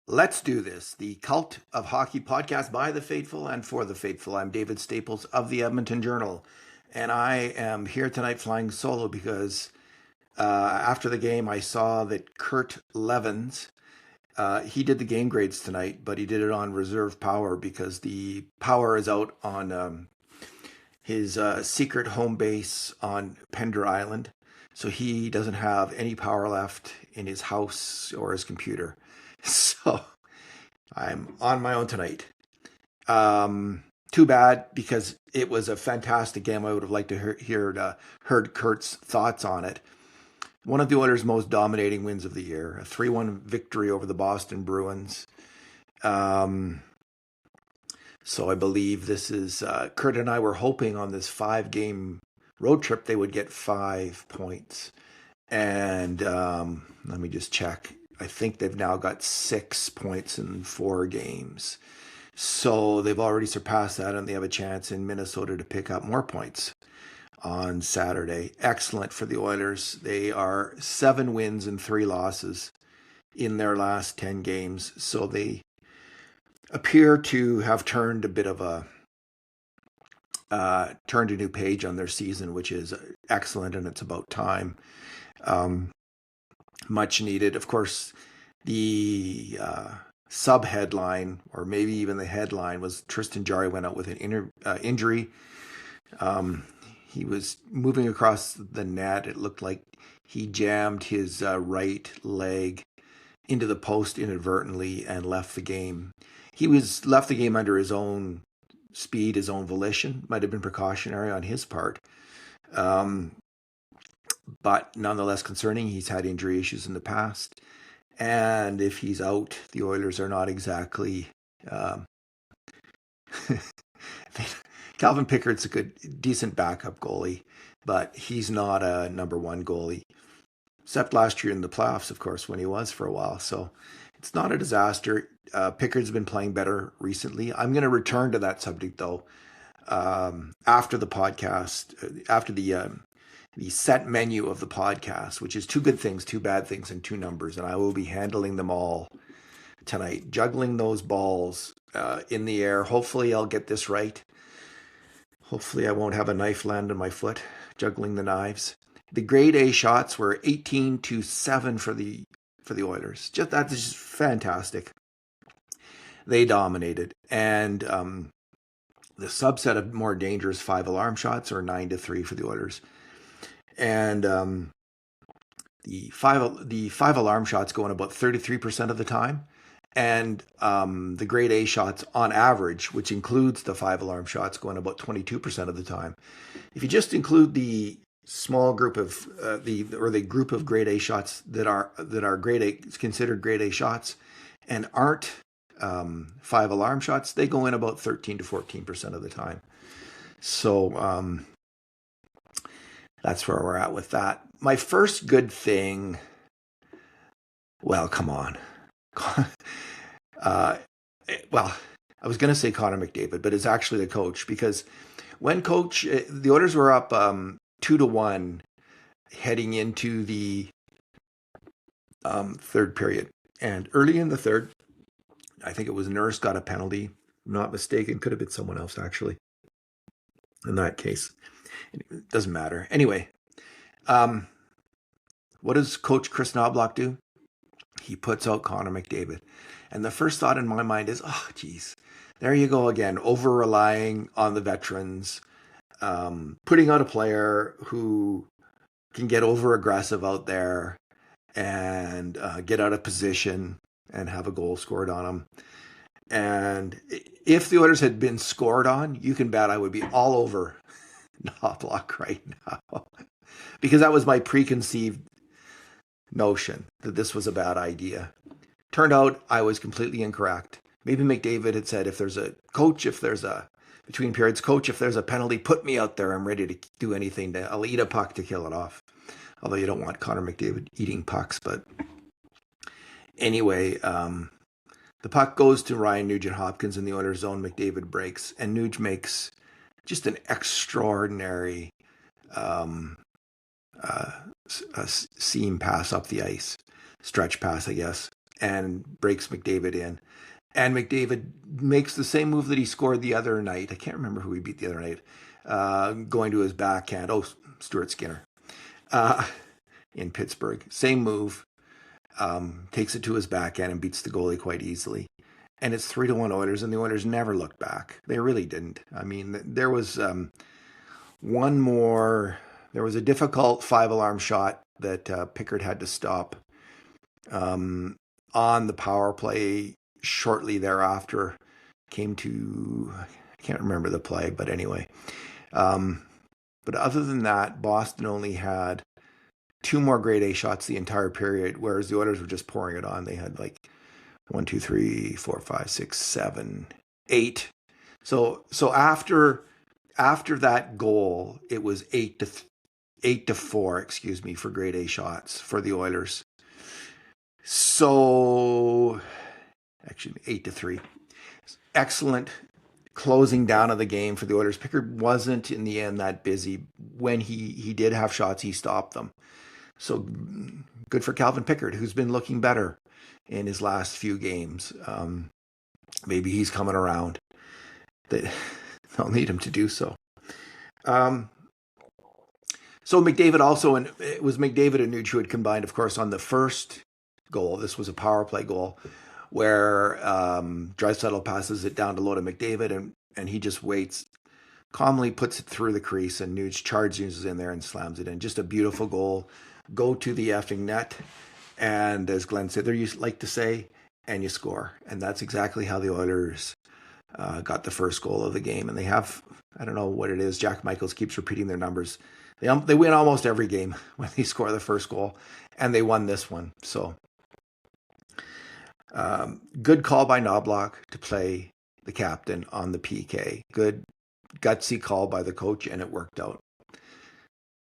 Let's do this. The Cult of Hockey podcast by the faithful and for the faithful. I'm David Staples of the Edmonton Journal, and I am here tonight flying solo because after the game I saw that Kurt Levens, he did the game grades tonight, but he did it on reserve power because the power is out on his secret home base on Pender Island. So he doesn't have any power left in his house or his computer. So I'm on my own tonight. Too bad because it was a fantastic game. I would have liked to heard Kurt's thoughts on it. One of the Oilers' most dominating wins of the year, a 3-1 victory over the Boston Bruins. So I believe this is Kurt and I were hoping on this 5-game road trip they would get 5 points. And let me just check. I think they've now got 6 points in 4 games. So they've already surpassed that, and they have a chance in Minnesota to pick up more points on Saturday. Excellent for the Oilers. They are 7 wins and 3 losses in their last 10 games. So they appear to have turned a bit of a turned a new page on their season, which is excellent, and it's about time. Much needed. Of course, the sub-headline, or maybe even the headline, was Tristan Jarry went out with an injury. He was moving across the net. It looked like he jammed his right leg into the post inadvertently and left the game. He was left the game under his own speed, his own volition. Might have been precautionary on his part. But nonetheless concerning. He's had injury issues in the past. And if he's out, the Oilers are not exactly... Calvin Pickard's a decent backup goalie, but he's not a number one goalie. Except last year in the playoffs, of course, when he was for a while. So it's not a disaster. Pickard's been playing better recently. I'm going to return to that subject, though, after the podcast, after the set menu of the podcast, which is 2 good things, 2 bad things, and 2 numbers. And I will be handling them all tonight, juggling those balls in the air. Hopefully I'll get this right. Hopefully I won't have a knife land on my foot, juggling the knives. The grade A shots were 18-7 for the Oilers. That's just fantastic. They dominated. And the subset of more dangerous 5 alarm shots are 9-3 for the Oilers. And the five alarm shots go in about 33% of the time, and the grade A shots on average, which includes the 5 alarm shots, go in about 22% of the time. If you just include the small group of the group of grade A shots that are grade A, considered grade A shots and aren't 5 alarm shots, they go in about 13 to 14% of the time. So that's where we're at with that. My first good thing, well, come on. I was going to say Connor McDavid, but it's actually the coach, because when the Oilers were up 2-1 heading into the third period. And early in the third, I think it was Nurse got a penalty. I'm not mistaken. Could have been someone else, actually, in that case. It doesn't matter. Anyway, what does Coach Chris Knoblock do? He puts out Connor McDavid. And the first thought in my mind is, oh, geez, there you go again, over-relying on the veterans, putting out a player who can get over-aggressive out there and get out of position and have a goal scored on him. And if the Oilers had been scored on, you can bet I would be all over Knoblock right now, because that was my preconceived notion that this was a bad idea. Turned out I was completely incorrect. Maybe McDavid had said, between periods, coach, if there's a penalty, put me out there. I'm ready to do anything. I'll eat a puck to kill it off. Although you don't want Connor McDavid eating pucks. But anyway, the puck goes to Ryan Nugent-Hopkins in the Oilers zone. McDavid breaks, and Nuge makes just an extraordinary seam pass up the ice. Stretch pass, I guess. and breaks McDavid in. And McDavid makes the same move that he scored the other night. I can't remember who he beat the other night. Going to his backhand. Oh, Stuart Skinner uh, in Pittsburgh. Same move. Takes it to his backhand and beats the goalie quite easily. And it's 3-1 Oilers, and the Oilers never looked back. They really didn't. I mean, there was one more. There was a difficult 5-alarm shot that Pickard had to stop on the power play shortly thereafter. Came to, I can't remember the play, but anyway. But other than that, Boston only had 2 more grade A shots the entire period, whereas the Oilers were just pouring it on. They had like 1, 2, 3, 4, 5, 6, 7, 8. So after that goal, it was 8-4, excuse me, for grade A shots for the Oilers. So actually 8-3. Excellent closing down of the game for the Oilers. Pickard wasn't in the end that busy. When he did have shots, he stopped them. So good for Calvin Pickard, who's been looking better in his last few games. Maybe he's coming around. They'll need him to do so. So McDavid also, and it was McDavid and Nuge who had combined, of course, on the first goal. This was a power play goal where Draisaitl passes it down to low to McDavid, and he just waits, calmly puts it through the crease, and Nuge charges in there and slams it in. Just a beautiful goal. Go to the effing net, and as Glenn said, there used like to say, and you score. And that's exactly how the Oilers got the first goal of the game. And they have, I don't know what it is, Jack Michaels keeps repeating their numbers. They win almost every game when they score the first goal, and they won this one. So good call by Knoblock to play the captain on the PK. Good gutsy call by the coach, and it worked out.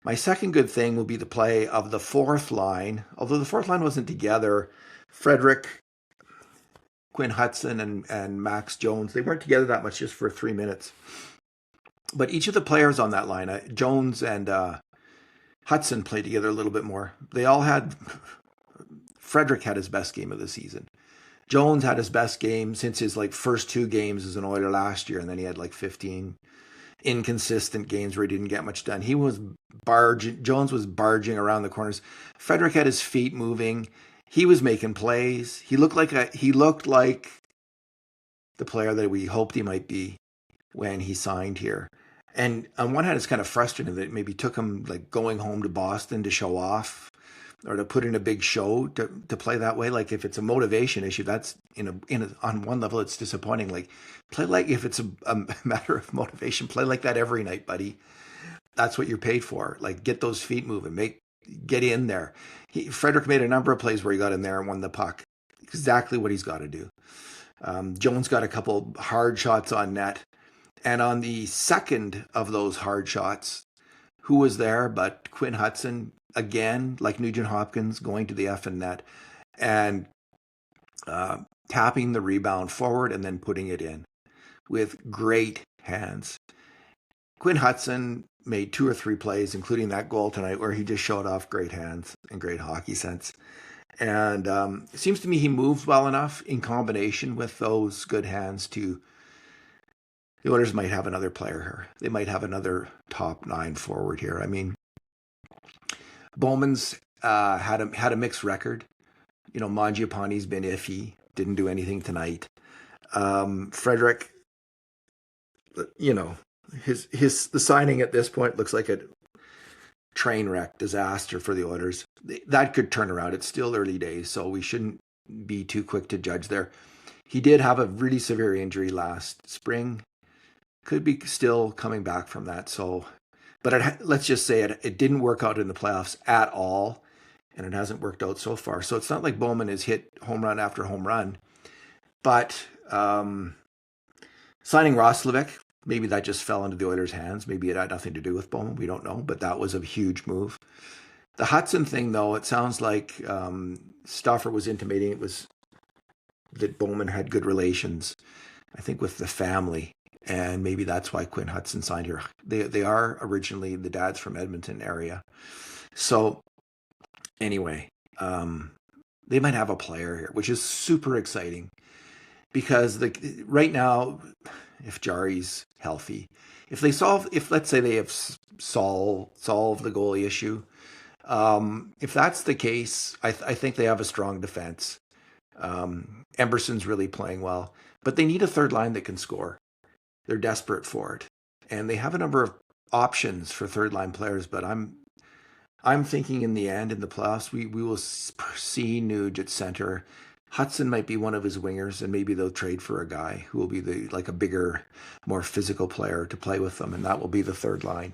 My second good thing will be the play of the fourth line. Although the fourth line wasn't together, Frederick, Quinn Hudson, and Max Jones, they weren't together that much, just for 3 minutes. But each of the players on that line, Jones and Hudson, played together a little bit more. They all had, Frederick had his best game of the season. Jones had his best game since his first 2 games as an Oiler last year, and then he had 15 inconsistent games where he didn't get much done. Jones was barging around the corners. Frederick had his feet moving. He was making plays. He looked like the player that we hoped he might be when he signed here. And on one hand, it's kind of frustrating that it maybe took him going home to Boston to show off or to put in a big show to play that way. If it's a motivation issue, that's on one level, it's disappointing. Play if it's a matter of motivation, play like that every night, buddy. That's what you're paid for. Get those feet moving, get in there. Frederick made a number of plays where he got in there and won the puck. Exactly what he's got to do. Jones got a couple hard shots on net. And on the second of those hard shots, who was there but Quinn Hudson, again, like Nugent Hopkins, going to the effing net and tapping the rebound forward and then putting it in with great hands. Quinn Hudson made 2 or 3 plays, including that goal tonight, where he just showed off great hands and great hockey sense. And it seems to me he moved well enough in combination with those good hands to... The Oilers might have another player here. They might have another top 9 forward here. I mean, Bowman's had a mixed record. Mangiapane's been iffy. Didn't do anything tonight. Frederick, the signing at this point looks like a train wreck disaster for the Oilers. That could turn around. It's still early days, so we shouldn't be too quick to judge there. He did have a really severe injury last spring. Could be still coming back from that. So, but let's just say it didn't work out in the playoffs at all, and it hasn't worked out so far. So it's not like Bowman has hit home run after home run. But signing Roslovic, maybe that just fell into the Oilers' hands. Maybe it had nothing to do with Bowman. We don't know, but that was a huge move. The Hudson thing, though, it sounds like Stauffer was intimating it was that Bowman had good relations, I think, with the family. And maybe that's why Quinn Hudson signed here. They are originally the dad's from Edmonton area. So anyway, they might have a player here, which is super exciting because right now, if Jarry's healthy, if let's say they have solved the goalie issue, if that's the case, I think they have a strong defense. Emberson's really playing well, but they need a third line that can score. They're desperate for it, and they have a number of options for third line players. But I'm thinking in the end, in the playoffs, we will see Nuge at center. Hudson might be one of his wingers, and maybe they'll trade for a guy who will be like a bigger, more physical player to play with them, and that will be the third line.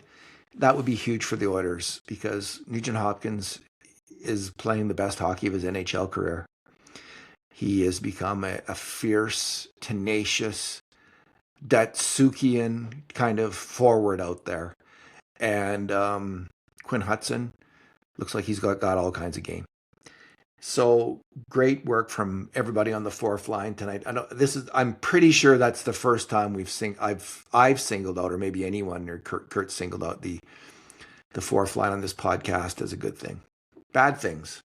That would be huge for the Oilers because Nugent Hopkins is playing the best hockey of his NHL career. He has become a fierce, tenacious, Datsukian kind of forward out there. And Quinn Hudson looks like he's got all kinds of game. So great work from everybody on the fourth line tonight. I'm pretty sure that's the first time I've singled out, or maybe anyone, or Kurt singled out the fourth line on this podcast as a good thing. Bad things.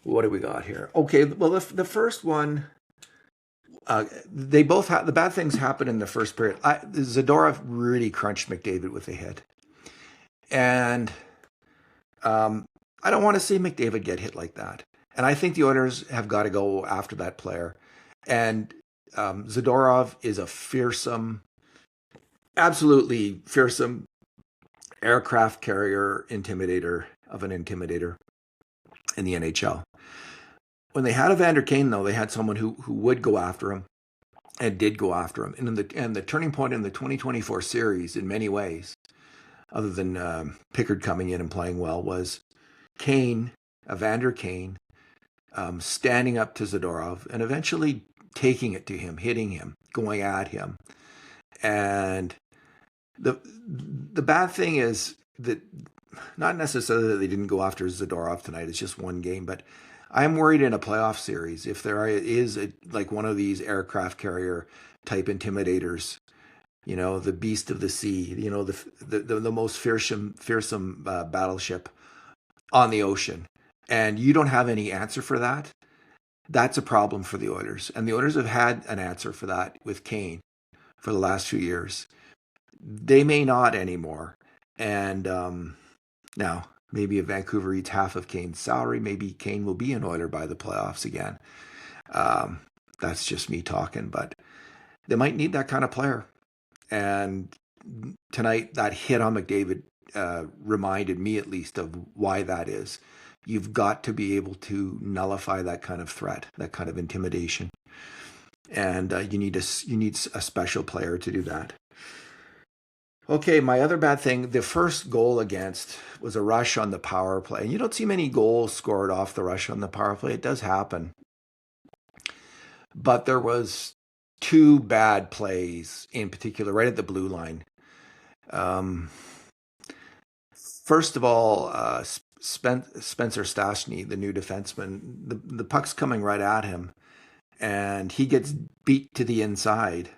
What do we got here? Okay, well, the first one, they both have the bad things happen in the first period. Zadorov really crunched McDavid with a hit, and I don't want to see McDavid get hit like that. And I think the Oilers have got to go after that player. And Zadorov is a fearsome, absolutely fearsome aircraft carrier intimidator of an intimidator in the NHL. When they had Evander Kane, though, they had someone who would go after him and did go after him. And the turning point in the 2024 series, in many ways, other than Pickard coming in and playing well, was Evander Kane, standing up to Zadorov and eventually taking it to him, hitting him, going at him. And the bad thing is that not necessarily that they didn't go after Zadorov tonight. It's just one game, but I'm worried in a playoff series if there is like one of these aircraft carrier type intimidators, the beast of the sea, the most fearsome battleship on the ocean, and you don't have any answer for that. That's a problem for the Oilers, and the Oilers have had an answer for that with Kane for the last few years. They may not anymore, and now maybe if Vancouver eats half of Kane's salary, maybe Kane will be an Oiler by the playoffs again. That's just me talking, but they might need that kind of player. And tonight, that hit on McDavid reminded me, at least, of why that is. You've got to be able to nullify that kind of threat, that kind of intimidation, and you need a special player to do that. Okay, my other bad thing, the first goal against was a rush on the power play. And you don't see many goals scored off the rush on the power play. It does happen. But there was two bad plays in particular, right at the blue line. First of all, Spencer Stastny, the new defenseman, the puck's coming right at him, and he gets beat to the inside.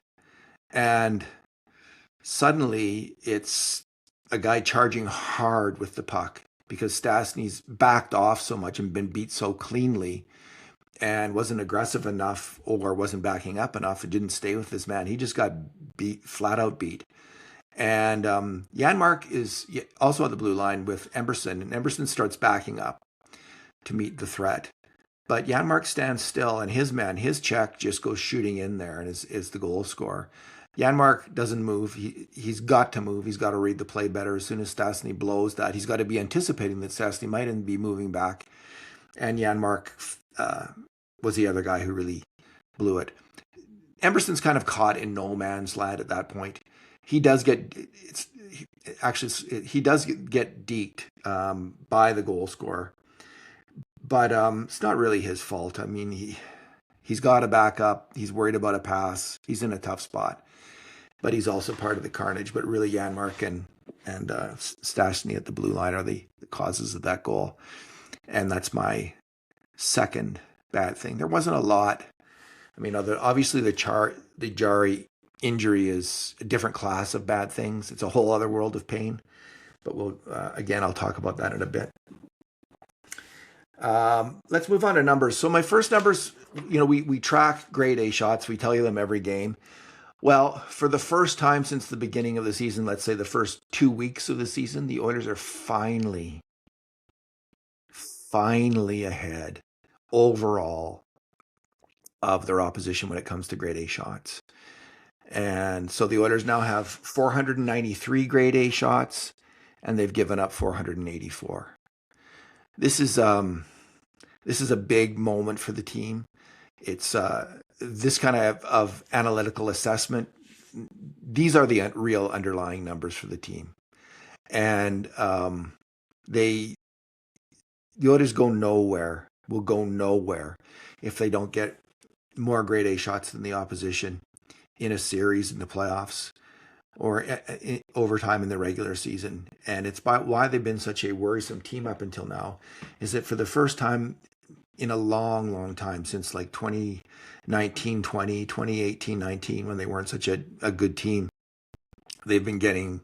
And suddenly, it's a guy charging hard with the puck because Stastny's backed off so much and been beat so cleanly and wasn't aggressive enough or wasn't backing up enough. It didn't stay with this man. He just got beat, flat out beat. And Janmark is also on the blue line with Emberson, and Emberson starts backing up to meet the threat. But Janmark stands still, and his check just goes shooting in there and is the goal scorer. Janmark doesn't move. He's got to move. He's got to read the play better. As soon as Stastny blows that, he's got to be anticipating that Stastny might be moving back. And Janmark was the other guy who really blew it. Emberson's kind of caught in no man's land at that point. He does get deked by the goal scorer, but it's not really his fault. I mean, he's got to back up. He's worried about a pass. He's in a tough spot, but he's also part of the carnage. But really, Janmark and Stastny at the blue line are the causes of that goal, and that's my second bad thing. There wasn't a lot. I mean, obviously the Jarry injury is a different class of bad things. It's a whole other world of pain. But I'll talk about that in a bit. Let's move on to numbers. So my first numbers, we track grade A shots. We tell you them every game. Well, for the first time since the beginning of the season, let's say the first 2 weeks of the season, the Oilers are finally ahead overall of their opposition when it comes to grade A shots. And so the Oilers now have 493 grade A shots, and they've given up 484. This is a big moment for the team. It's this kind of analytical assessment. These are the real underlying numbers for the team, and they the Oilers will go nowhere if they don't get more grade A shots than the opposition in a series in the playoffs or overtime in the regular season. And it's why they've been such a worrisome team up until now, is that for the first time in a long, long time, since like 2019-20, 2018-19, when they weren't such a good team, they've been getting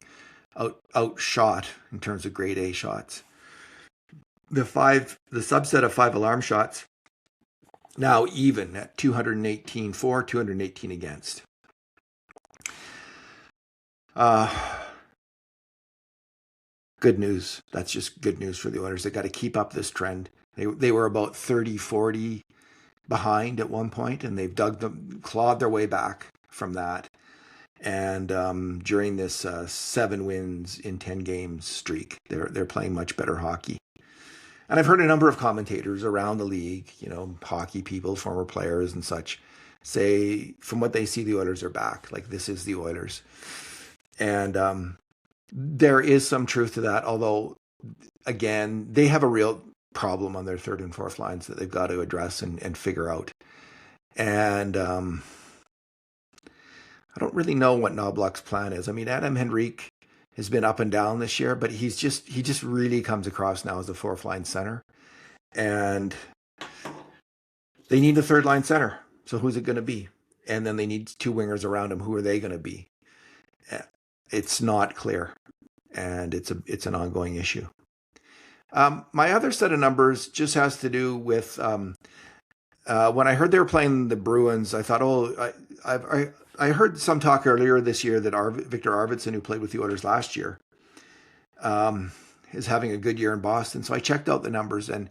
outshot in terms of grade A shots. The subset of 5 alarm shots now even at 218 for, 218 against. Good news. That's just good news for the Oilers. They got to keep up this trend. They were about 30-40 behind at one point, and they've clawed their way back from that. And during this 7 wins in 10 games streak, they're playing much better hockey. And I've heard a number of commentators around the league, hockey people, former players and such, say from what they see, the Oilers are back. Like, this is the Oilers. And there is some truth to that, although, again, they have a real problem on their third and fourth lines that they've got to address and figure out. And I don't really know what Knoblock's plan is. I mean, Adam Henrique has been up and down this year, but he just really comes across now as a fourth line center. And they need a third line center. So who's it going to be? And then they need 2 wingers around him. Who are they going to be? It's not clear, and it's an ongoing issue. My other set of numbers just has to do with when I heard they were playing the Bruins. I thought, I heard some talk earlier this year that Victor Arvidsson, who played with the Oilers last year, is having a good year in Boston. So I checked out the numbers, and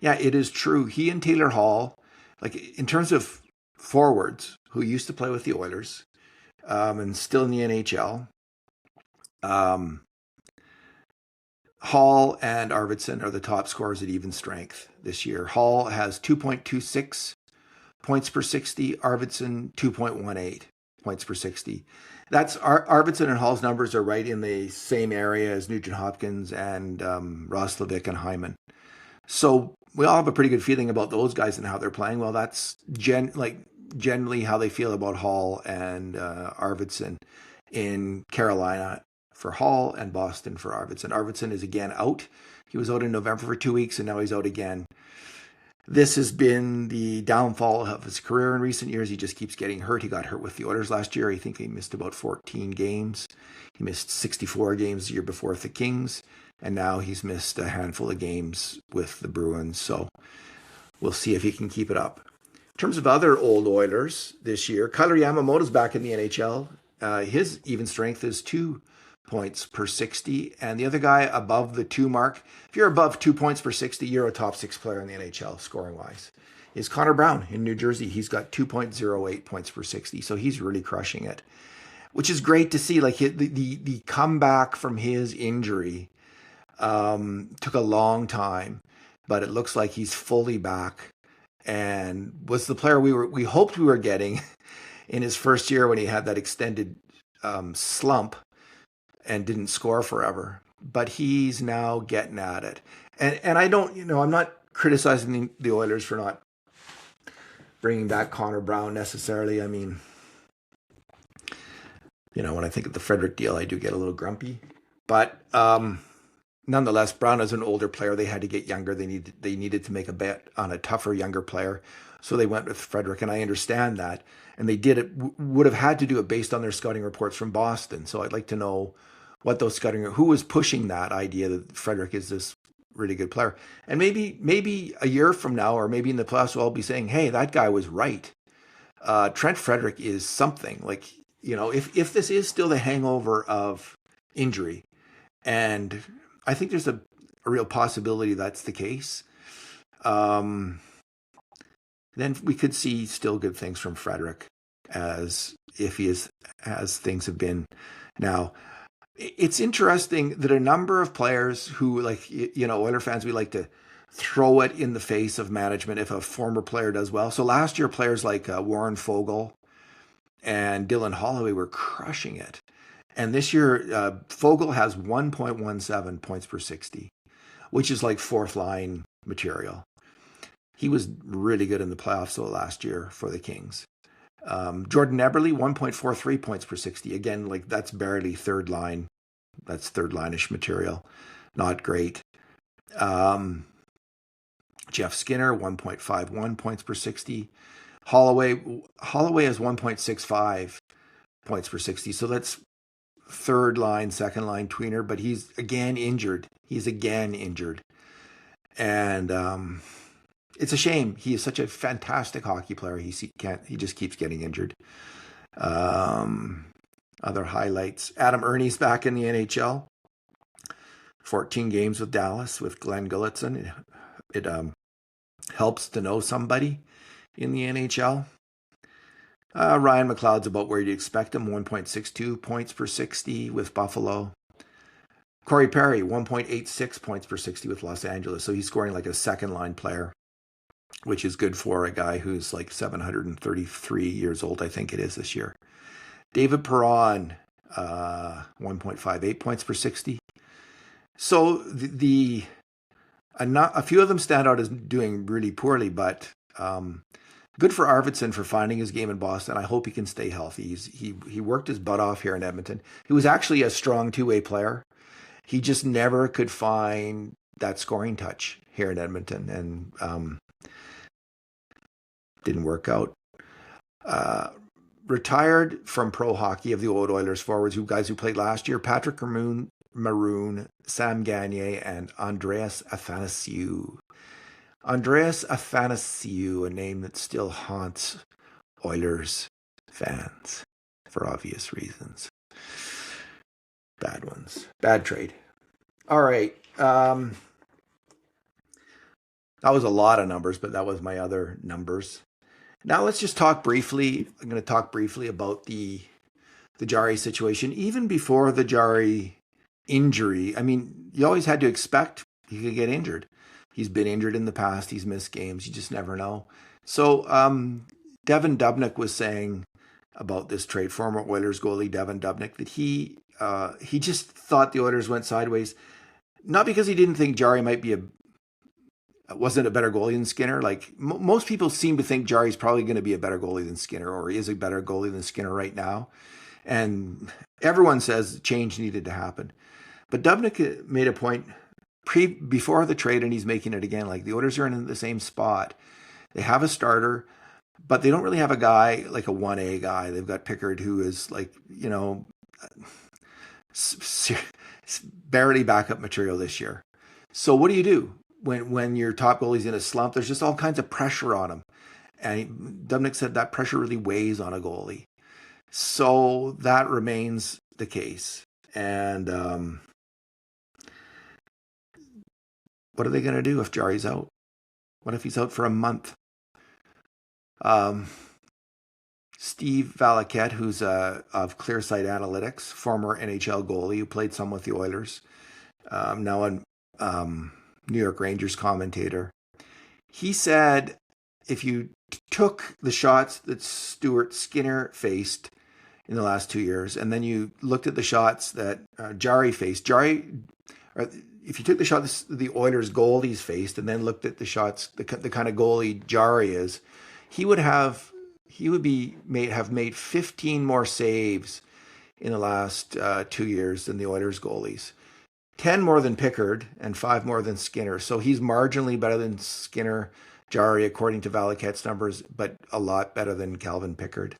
yeah, it is true. He and Taylor Hall, like in terms of forwards who used to play with the Oilers and still in the NHL, Hall and Arvidsson are the top scorers at even strength this year. Hall has 2.26 points per 60, Arvidsson 2.18 points per 60. That's Arvidsson and Hall's numbers are right in the same area as Nugent Hopkins and Roslovic and Hyman. So we all have a pretty good feeling about those guys and how they're playing. Well, that's generally how they feel about Hall and Arvidsson in Carolina for Hall and Boston for Arvidsson. Arvidsson is again out. He was out in November for 2 weeks, and now he's out again. This has been the downfall of his career in recent years. He just keeps getting hurt. He got hurt with the Oilers last year. I think he missed about 14 games. He missed 64 games the year before with the Kings, and now he's missed a handful of games with the Bruins. So we'll see if he can keep it up. In terms of other old Oilers this year, Kailer Yamamoto's back in the NHL. His even strength is 2 points per 60, and the other guy above the 2 mark, if you're above 2 points per 60, you're a top 6 player in the NHL scoring wise, is Connor Brown in New Jersey. He's got 2.08 points per 60, so he's really crushing it, which is great to see. Like the comeback from his injury took a long time, but it looks like he's fully back and was the player we hoped we were getting in his first year when he had that extended slump and didn't score forever. But he's now getting at it. And I don't, I'm not criticizing the Oilers for not bringing back Connor Brown necessarily. I mean, when I think of the Frederick deal, I do get a little grumpy. But nonetheless, Brown is an older player. They had to get younger. They needed to make a bet on a tougher, younger player. So they went with Frederick, and I understand that. And they did it, would have had to do it based on their scouting reports from Boston. So I'd like to know what those scouting, who was pushing that idea that Frederick is this really good player. And maybe a year from now, or maybe in the playoffs, we'll all be saying, "Hey, that guy was right." Trent Frederick is something. Like, if this is still the hangover of injury, and I think there's a real possibility that's the case, um, then we could see still good things from Frederick, as if he is as things have been now. It's interesting that a number of players who, like, Oiler fans, we like to throw it in the face of management if a former player does well. So last year, players like Warren Fogle and Dylan Holloway were crushing it. And this year, Fogle has 1.17 points per 60, which is like fourth line material. He was really good in the playoffs though last year for the Kings. Jordan Eberle, 1.43 points per 60. Again, like that's barely third line. That's third line-ish material. Not great. Jeff Skinner, 1.51 points per 60. Holloway has 1.65 points per 60. So that's third line, second line tweener, but he's again injured. And it's a shame. He is such a fantastic hockey player. He just keeps getting injured. Other highlights. Adam Ernie's back in the NHL. 14 games with Dallas with Glenn Gulletson. It helps to know somebody in the NHL. Ryan McLeod's about where you'd expect him, 1.62 points per 60 with Buffalo. Corey Perry, 1.86 points per 60 with Los Angeles. So he's scoring like a second line player, which is good for a guy who's like 733 years old, I think it is this year. David Perron, 1.58 points per 60. So a few of them stand out as doing really poorly, but good for Arvidsson for finding his game in Boston. I hope he can stay healthy. He worked his butt off here in Edmonton. He was actually a strong two-way player. He just never could find that scoring touch here in Edmonton, and didn't work out. Retired from pro hockey of the old Oilers forwards, guys who played last year, Patrick Maroon, Sam Gagner, and Andreas Athanasiou. Andreas Athanasiou, a name that still haunts Oilers fans for obvious reasons. Bad ones. Bad trade. All right. That was a lot of numbers, but that was my other numbers. Now let's just talk briefly. I'm going to talk briefly about the Jarry situation. Even before the Jarry injury, I mean, you always had to expect he could get injured. He's been injured in the past. He's missed games. You just never know. So Devin Dubnyk was saying about this trade, former Oilers goalie Devin Dubnyk, that he just thought the Oilers went sideways, not because he didn't think Jarry wasn't a better goalie than Skinner. Like most people seem to think Jarry's probably going to be a better goalie than Skinner, or is a better goalie than Skinner right now. And everyone says change needed to happen. But Dubnyk made a point before the trade, and he's making it again. Like the Oilers are in the same spot. They have a starter, but they don't really have a guy like a 1A guy. They've got Pickard, who is like, barely backup material this year. So what do you do when your top goalie's in a slump? There's just all kinds of pressure on him. And Dubnyk said that pressure really weighs on a goalie. So that remains the case. And what are they going to do if Jarry's out? What if he's out for a month? Steve Valaket, who's of Clearsight Analytics, former NHL goalie who played some with the Oilers, now a New York Rangers commentator. He said if you took the shots that Stuart Skinner faced in the last 2 years, and then you looked at the shots that Jarry faced, if you took the shots the Oilers goalies faced, and then looked at the shots, the kind of goalie Jarry is, he would have made 15 more saves in the last 2 years than the Oilers goalies. 10 more than Pickard and 5 more than Skinner. So he's marginally better than Skinner, Jarry, according to Valaket's numbers, but a lot better than Calvin Pickard.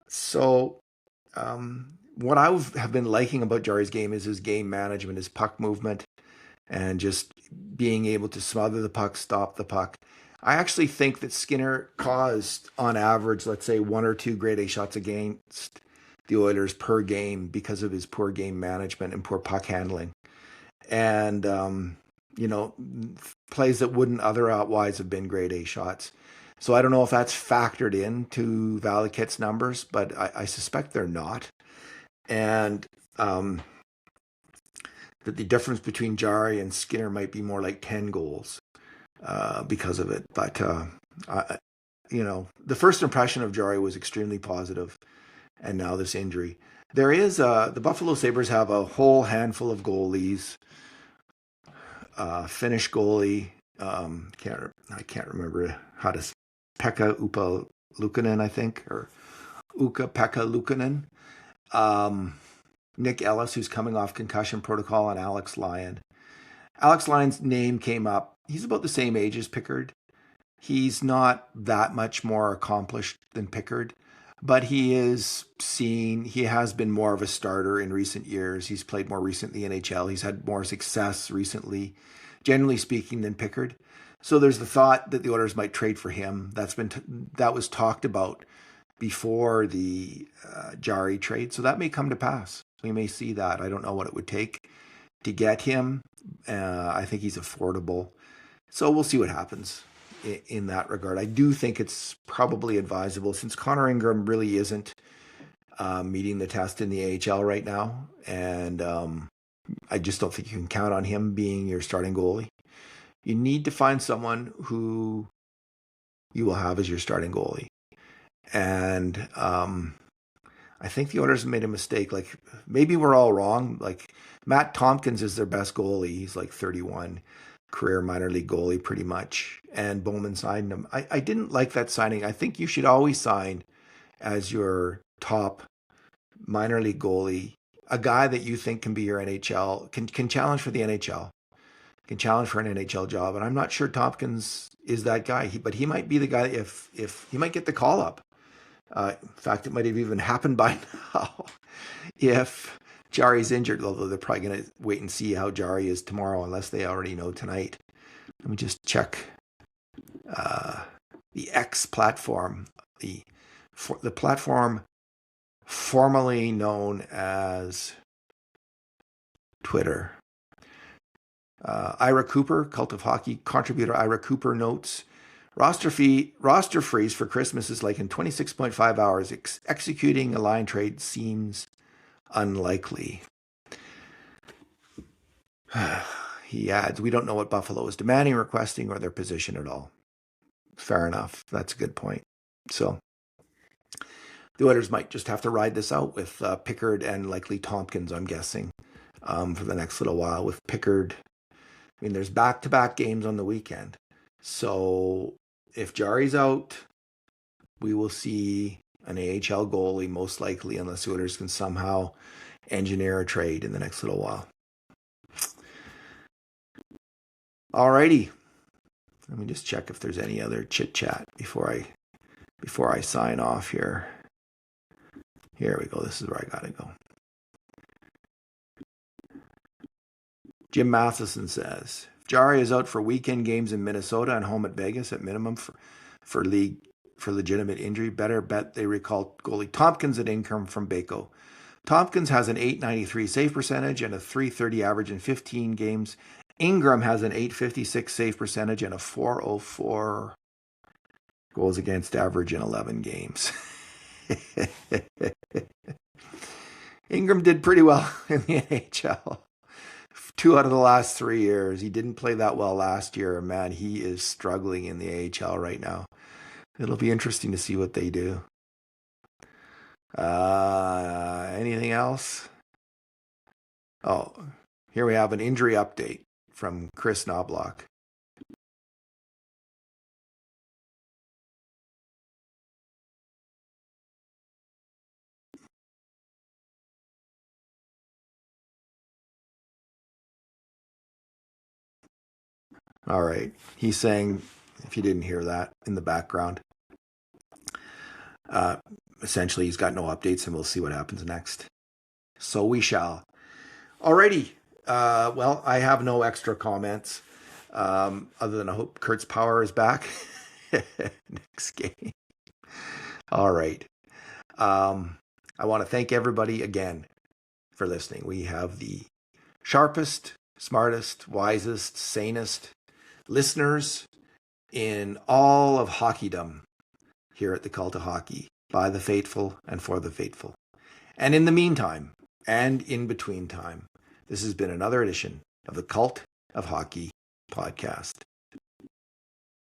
So what I have been liking about Jarry's game is his game management, his puck movement. and just being able to smother the puck, stop the puck. I actually think that Skinner caused, on average, let's say 1 or 2 grade A shots against the Oilers per game because of his poor game management and poor puck handling. And, you know, plays that wouldn't otherwise have been grade A shots. So I don't know if that's factored into Valikit's numbers, but I suspect they're not. And that the difference between Jarry and Skinner might be more like 10 goals because of it. But, you know, the first impression of Jarry was extremely positive, and now this injury. There is, the Buffalo Sabres have a whole handful of goalies. Finnish goalie, I can't remember how to, Pekka Upa Luukkonen, I think, or Ukko-Pekka Luukkonen. Nick Ellis, who's coming off concussion protocol, and Alex Lyon. Alex Lyon's name came up. He's about the same age as Pickard. He's not that much more accomplished than Pickard, but he has been more of a starter in recent years. He's played more recently in the NHL. He's had more success recently, generally speaking, than Pickard. So there's the thought that the Oilers might trade for him. That was talked about before the Jarry trade. So that may come to pass. We may see that. I don't know what it would take to get him. I think he's affordable. So we'll see what happens in that regard. I do think it's probably advisable, since Connor Ingram really isn't meeting the test in the AHL right now. And I just don't think you can count on him being your starting goalie. You need to find someone who you will have as your starting goalie. And I think the Oilers made a mistake. Like, maybe we're all wrong. Like, Matt Tompkins is their best goalie. He's like 31, career minor league goalie pretty much. And Bowman signed him. I didn't like that signing. I think you should always sign as your top minor league goalie a guy that you think can be your NHL, can challenge for the NHL, can challenge for an NHL job. And I'm not sure Tompkins is that guy, but he might be the guy if he might get the call up. In fact, it might have even happened by now if Jarry's injured, although they're probably going to wait and see how Jarry is tomorrow, unless they already know tonight. Let me just check the X platform, the platform formerly known as Twitter. Ira Cooper, Cult of Hockey contributor Ira Cooper notes, roster freeze for Christmas is like in 26.5 hours. Executing a line trade seems unlikely. He adds, we don't know what Buffalo is demanding, requesting, or their position at all. Fair enough. That's a good point. So the Oilers might just have to ride this out with Pickard and likely Tompkins, I'm guessing, for the next little while. With Pickard, I mean, there's back-to-back games on the weekend. So if Jarry's out, we will see an AHL goalie most likely, unless the Oilers can somehow engineer a trade in the next little while. Alrighty. Let me just check if there's any other chit-chat before I sign off here. Here we go. This is where I gotta go. Jim Matheson says, if Jarry is out for weekend games in Minnesota and home at Vegas at minimum for legitimate injury, better bet they recall goalie Tompkins at Ingram from Baco. Tompkins has an .893 save percentage and a .330 average in 15 games. Ingram has an .856 save percentage and a .404 goals against average in 11 games. Ingram did pretty well in the NHL. 2 out of the last 3 years. He didn't play that well last year. Man, he is struggling in the AHL right now. It'll be interesting to see what they do. Anything else? Oh, here we have an injury update from Chris Knoblock. All right. He's saying, if you didn't hear that in the background, essentially he's got no updates and we'll see what happens next. So we shall. Alrighty. Well, I have no extra comments other than I hope Kurt's power is back next game. All right. I want to thank everybody again for listening. We have the sharpest, smartest, wisest, sanest listeners in all of hockeydom here at the Cult of Hockey, by the faithful and for the faithful. And in the meantime, and in between time, this has been another edition of the Cult of Hockey podcast.